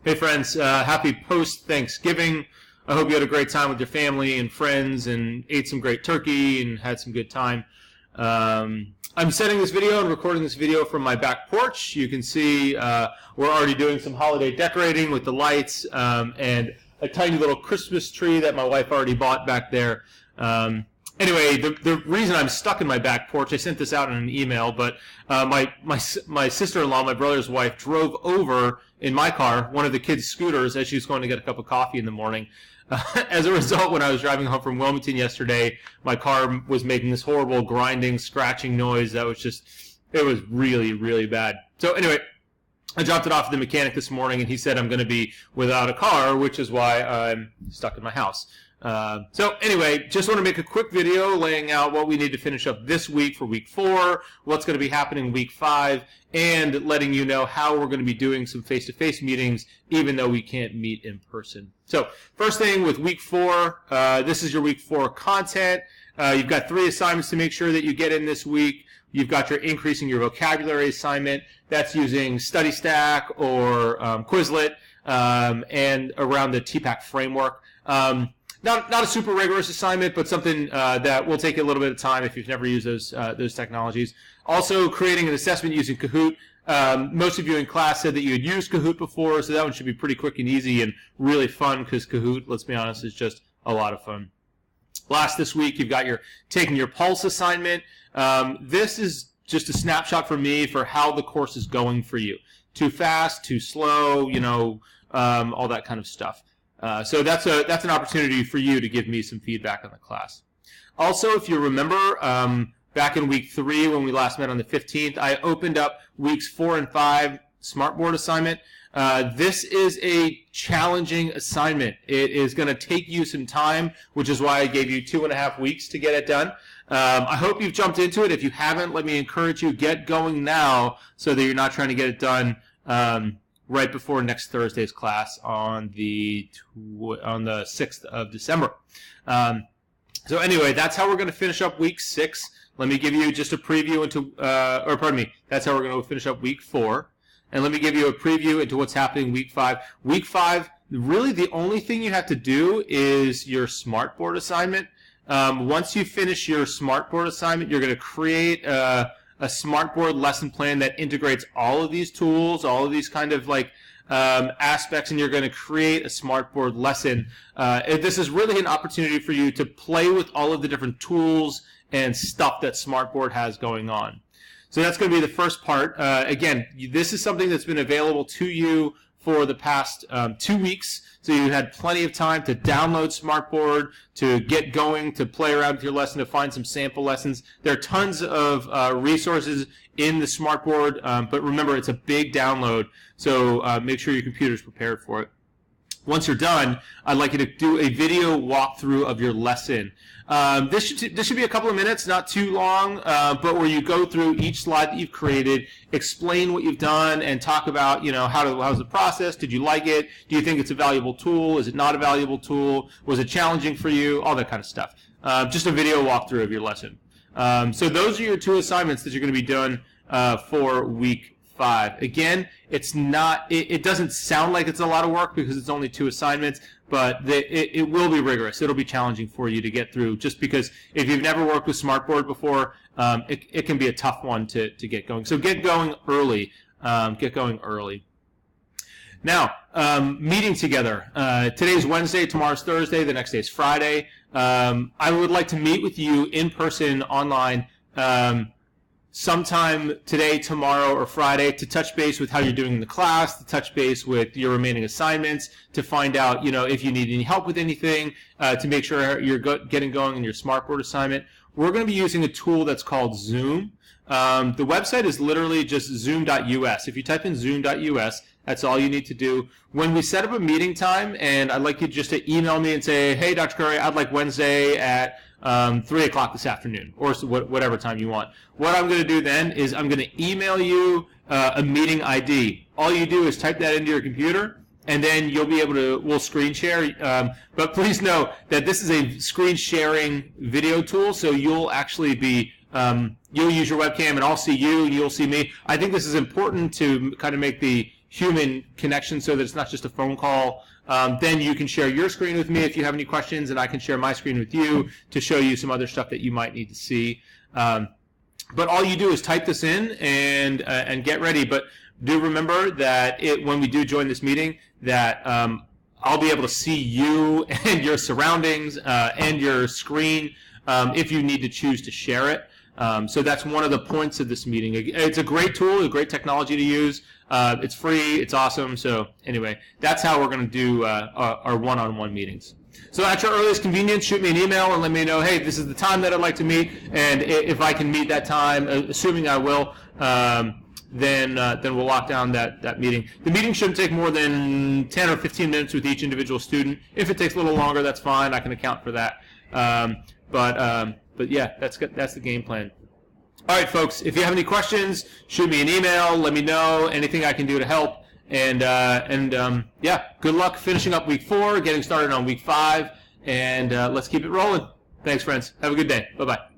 Hey friends, happy post-Thanksgiving. I hope you had a great time with your family and friends and ate some great turkey and had some good time. I'm setting this video and recording this video from my back porch. You can see we're already doing some holiday decorating with the lights and a tiny little Christmas tree that my wife already bought back there. Anyway, the reason I'm stuck in my back porch, I sent this out in an email, but my sister-in-law, my brother's wife, drove over in my car, one of the kids' scooters, as she was going to get a cup of coffee in the morning. As a result, when I was driving home from Wilmington yesterday, my car was making this horrible grinding, scratching noise that was just, it was really, really bad. So anyway, I dropped it off at the mechanic this morning, and he said I'm going to be without a car, which is why I'm stuck in my house. So anyway, just want to make a quick video laying out what we need to finish up this week for week 4, what's going to be happening week 5, and letting you know how we're going to be doing some face-to-face meetings even though we can't meet in person. So first thing with week 4, this is your week 4 content. You've got 3 assignments to make sure that you get in this week. You've got your increasing your vocabulary assignment. That's using StudyStack or Quizlet and around the TPAC framework. Not a super rigorous assignment, but something that will take a little bit of time if you've never used those technologies. Also, creating an assessment using Kahoot. Most of you in class said that you had used Kahoot before, so that one should be pretty quick and easy and really fun because Kahoot, let's be honest, is just a lot of fun. Last this week, you've got your taking your pulse assignment. This is just a snapshot for me for how the course is going for you. Too fast, too slow, you know, all that kind of stuff. So that's an opportunity for you to give me some feedback on the class. Also, if you remember, back in week 3 when we last met on the 15th, I opened up weeks 4 and 5 Smartboard assignment. This is a challenging assignment. It is going to take you some time, which is why I gave you 2.5 weeks to get it done. I hope you've jumped into it. If you haven't, let me encourage you, get going now so that you're not trying to get it done right before next Thursday's class on the 6th of December. So anyway, that's how we're going to finish up week 6. Let me give you just a preview into, or pardon me, that's how we're going to finish up week 4. And let me give you a preview into what's happening week 5. Week 5, really the only thing you have to do is your Smartboard assignment. Once you finish your Smartboard assignment, you're going to create a Smartboard lesson plan that integrates all of these tools, all of these kind of like aspects, and you're going to create a Smartboard lesson. This is really an opportunity for you to play with all of the different tools and stuff that Smartboard has going on. So that's going to be the first part. Again, this is something that's been available to you for the past 2 weeks. So you had plenty of time to download Smartboard, to get going, to play around with your lesson, to find some sample lessons. There are tons of resources in the Smartboard, but remember, it's a big download, so make sure your computer's prepared for it. Once you're done, I'd like you to do a video walkthrough of your lesson. This should be a couple of minutes, not too long, but where you go through each slide that you've created, explain what you've done, and talk about, you know, how's the process? Did you like it? Do you think it's a valuable tool? Is it not a valuable tool? Was it challenging for you? All that kind of stuff. Just a video walkthrough of your lesson. So those are your 2 assignments that you're going to be doing for week 5. Again, it's not. It doesn't sound like it's a lot of work because it's only 2 assignments, but it will be rigorous. It'll be challenging for you to get through, just because if you've never worked with Smartboard before, it can be a tough one to get going. So get going early. Get going early. Now, meeting together. Today's Wednesday, tomorrow's Thursday, the next day is Friday. I would like to meet with you in person, online, sometime today, tomorrow, or Friday to touch base with how you're doing in the class, to touch base with your remaining assignments, to find out, you know, if you need any help with anything, to make sure you're getting going in your Smartboard assignment. We're going to be using a tool that's called Zoom. The website is literally just zoom.us. If you type in zoom.us, that's all you need to do. When we set up a meeting time, and I'd like you just to email me and say, hey, Dr. Curry, I'd like Wednesday at 3 o'clock this afternoon, or whatever time you want. What I'm going to do then is I'm going to email you a meeting ID. All you do is type that into your computer, and then you'll be able to, we'll screen share. But please know that this is a screen sharing video tool, so you'll actually be, you'll use your webcam, and I'll see you, and you'll see me. I think this is important to kind of make the human connection so that it's not just a phone call. Then you can share your screen with me if you have any questions, and I can share my screen with you to show you some other stuff that you might need to see. But all you do is type this in and get ready. But do remember that when we do join this meeting, that I'll be able to see you and your surroundings and your screen if you need to choose to share it. So that's one of the points of this meeting. It's a great tool, a great technology to use. It's free, it's awesome. So anyway, that's how we're going to do our one-on-one meetings. So at your earliest convenience, shoot me an email and let me know, hey, this is the time that I'd like to meet, and if I can meet that time, assuming I will, then we'll lock down that meeting. The meeting shouldn't take more than 10 or 15 minutes with each individual student. If it takes a little longer, that's fine. I can account for that. But yeah, that's the game plan. All right, folks, if you have any questions, shoot me an email. Let me know anything I can do to help. And yeah, good luck finishing up week 4, getting started on week 5, and let's keep it rolling. Thanks, friends. Have a good day. Bye-bye.